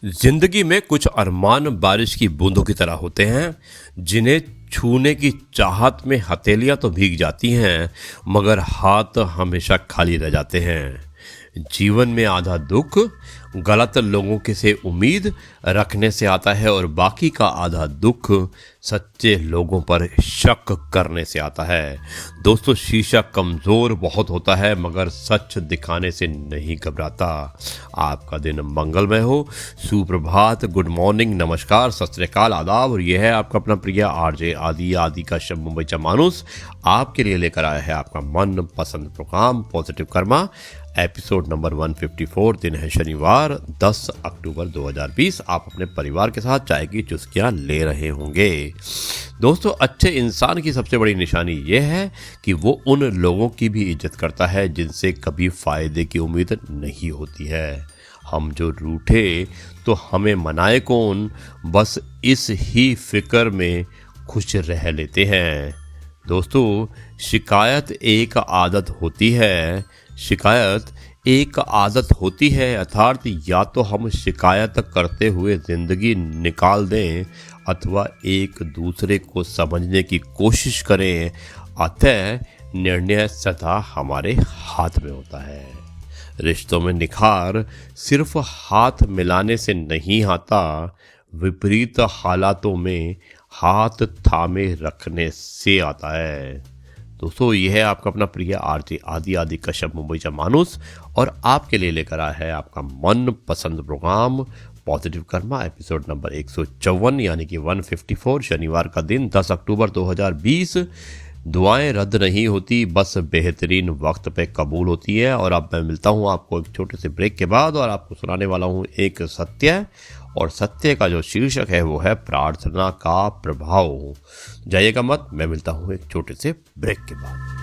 जिंदगी में कुछ अरमान बारिश की बूंदों की तरह होते हैं, जिन्हें छूने की चाहत में हथेलियां तो भीग जाती हैं, मगर हाथ हमेशा खाली रह जाते हैं। जीवन में आधा दुख गलत लोगों के से उम्मीद रखने से आता है और बाकी का आधा दुख सच्चे लोगों पर शक करने से आता है। दोस्तों, शीशा कमज़ोर बहुत होता है मगर सच दिखाने से नहीं घबराता। आपका दिन मंगलमय हो। सुप्रभात, गुड मॉर्निंग, नमस्कार, सत श्री अकाल, आदाब। और यह है आपका अपना प्रिय आरजे आदि आदि का शब्द मुंबई चा मानुस आपके लिए लेकर आया है आपका मन पसंद programme positive karma, episode number 154। दिन है शनिवार, 10 अक्टूबर 2020। आप अपने परिवार के साथ चाय की चुस्कियां ले रहे होंगे। दोस्तों, अच्छे इंसान की सबसे बड़ी निशानी यह है कि वो उन लोगों की भी इज्जत करता है जिनसे कभी फ़ायदे की उम्मीद नहीं होती है। हम जो रूठे तो हमें मनाए कौन, बस इस ही फिक्र में खुश रह लेते हैं। दोस्तों, शिकायत एक आदत होती है। शिकायत एक आदत होती है, अर्थात या तो हम शिकायत करते हुए ज़िंदगी निकाल दें अथवा एक दूसरे को समझने की कोशिश करें। अतः निर्णय सदा हमारे हाथ में होता है। रिश्तों में निखार सिर्फ हाथ मिलाने से नहीं आता, विपरीत हालातों में हाथ थामे रखने से आता है। दोस्तों, यह है आपका अपना प्रिय आरजे आदि आदि कश्यप मुंबई चा मानुस और आपके लिए लेकर आया है आपका मन पसंद programme positive karma, episode number 154 यानी कि 154। शनिवार का दिन 10 अक्टूबर 2020। दुआएं रद्द नहीं होती, बस बेहतरीन वक्त पे कबूल होती है। और अब मैं मिलता हूँ आपको एक छोटे से ब्रेक के बाद और आपको सुनाने वाला हूँ एक सत्य। और सत्य का जो शीर्षक है वो है प्रार्थना का प्रभाव। जाइएगा मत, मैं मिलता हूँ एक छोटे से ब्रेक के बाद।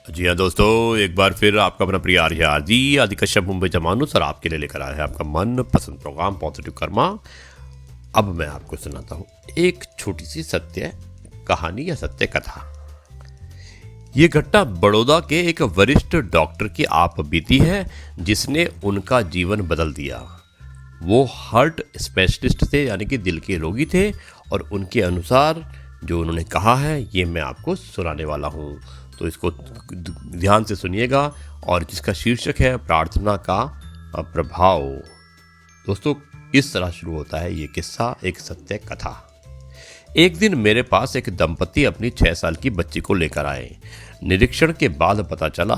जी हाँ दोस्तों, एक बार फिर आपका अपना प्रिय आर्य आदि आदि कश्यप मुंबई चा मानुस और आपके लिए लेकर आया है आपका मन पसंद प्रोग्राम पॉजिटिव कर्मा। अब मैं आपको सुनाता हूँ एक छोटी सी सत्य कहानी या सत्य कथा। ये घटना बड़ौदा के एक वरिष्ठ डॉक्टर की आप बीती है, जिसने उनका जीवन बदल दिया। वो हार्ट स्पेशलिस्ट थे, यानी कि दिल के रोगी थे, और उनके अनुसार जो उन्होंने कहा है ये मैं आपको सुनाने वाला हूँ। तो इसको ध्यान से सुनिएगा, और जिसका शीर्षक है प्रार्थना का प्रभाव। दोस्तों, इस तरह शुरू होता है ये किस्सा, एक सत्य कथा। एक दिन मेरे पास एक दंपति अपनी 6 साल की बच्ची को लेकर आए। निरीक्षण के बाद पता चला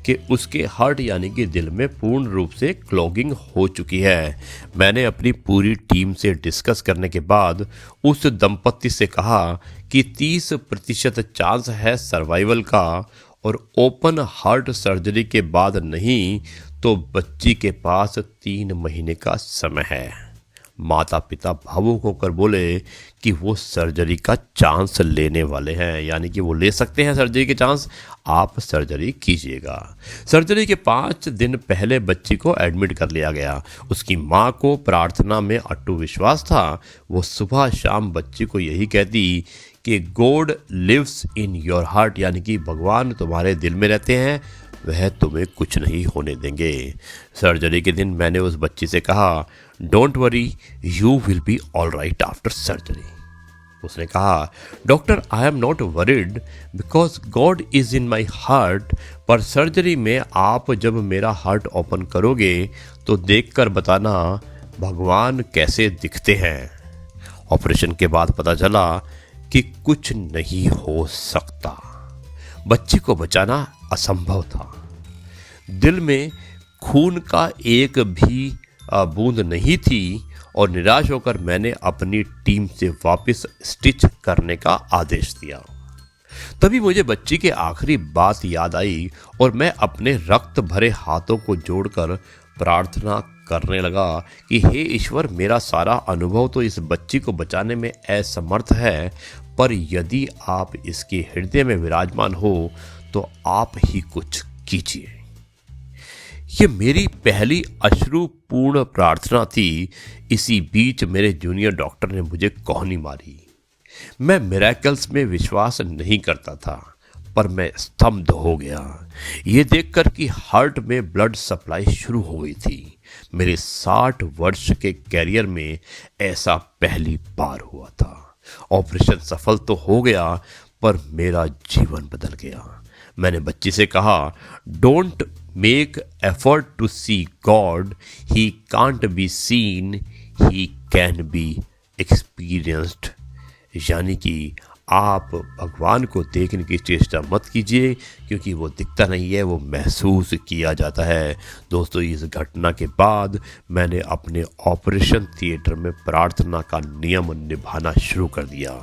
कि उसके हार्ट यानी कि दिल में पूर्ण रूप से क्लॉगिंग हो चुकी है। मैंने अपनी पूरी टीम से डिस्कस करने के बाद उस दंपति से कहा कि 30% चांस है सर्वाइवल का, और ओपन हार्ट सर्जरी के बाद नहीं तो बच्ची के पास 3 महीने का समय है। माता पिता भावुक होकर बोले कि वो सर्जरी का चांस लेने वाले हैं, यानी कि वो ले सकते हैं सर्जरी के चांस, आप सर्जरी कीजिएगा। सर्जरी के 5 दिन पहले बच्ची को एडमिट कर लिया गया। उसकी माँ को प्रार्थना में अटूट विश्वास था। वो सुबह शाम बच्ची को यही कहती कि God lives in your heart, यानी कि भगवान तुम्हारे दिल में रहते हैं, वह तुम्हें कुछ नहीं होने देंगे। सर्जरी के दिन मैंने उस बच्ची से कहा, don't worry, you will be all right after surgery. उसने कहा, doctor, I am not worried because God is in my heart, पर सर्जरी में आप जब मेरा हार्ट ओपन करोगे तो देखकर बताना भगवान कैसे दिखते हैं। ऑपरेशन के बाद पता चला कि कुछ नहीं हो सकता। बच्ची को बचाना असंभव था। दिल में खून का एक भी बूंद नहीं थी, और निराश होकर मैंने अपनी टीम से वापस स्टिच करने का आदेश दिया। तभी मुझे बच्ची की आखिरी बात याद आई और मैं अपने रक्त भरे हाथों को जोड़कर प्रार्थना करने लगा कि हे ईश्वर, मेरा सारा अनुभव तो इस बच्ची को बचाने में असमर्थ है, पर यदि आप इसके हृदय में विराजमान हो तो आप ही कुछ कीजिए। ये मेरी पहली अश्रुपूर्ण प्रार्थना थी। इसी बीच मेरे जूनियर डॉक्टर ने मुझे कौहनी मारी। मैं मिरेकल्स में विश्वास नहीं करता था, पर मैं स्तब्ध हो गया ये देखकर कि हार्ट में ब्लड सप्लाई शुरू हो गई थी। मेरे 60 वर्ष के कैरियर में ऐसा पहली बार हुआ था। ऑपरेशन सफल तो हो गया, पर मेरा जीवन बदल गया। मैंने बच्ची से कहा, don't make effort to see God, he can't be seen, he can be experienced. यानी कि आप भगवान को देखने की चेष्टा मत कीजिए, क्योंकि वो दिखता नहीं है, वो महसूस किया जाता है। दोस्तों, इस घटना के बाद मैंने अपने ऑपरेशन थिएटर में प्रार्थना का नियम निभाना शुरू कर दिया।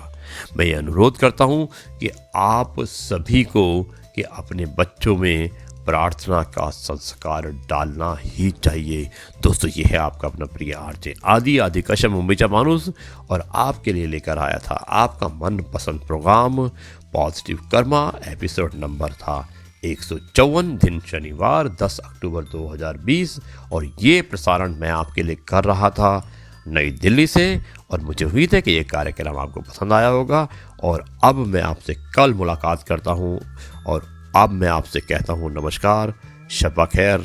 मैं ये अनुरोध करता हूँ कि आप सभी को कि अपने बच्चों में प्रार्थना का संस्कार डालना ही चाहिए। दोस्तों, ये है आपका अपना प्रिय आरजे आदि कश्यप मुंबईचा माणूस, और आपके लिए लेकर आया था आपका मनपसंद programme positive karma. Episode number था 154, दिन शनिवार 10 अक्टूबर 2020, और ये प्रसारण मैं आपके लिए कर रहा था नई दिल्ली से। और मुझे उम्मीद है कि ये कार्यक्रम आपको पसंद आया होगा। और अब मैं आपसे कल मुलाकात करता हूँ, और अब मैं आपसे कहता हूँ नमस्कार, शब्बा खैर,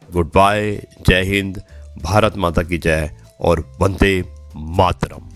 गुड बाय, जय हिंद, भारत माता की जय और वंदे मातरम।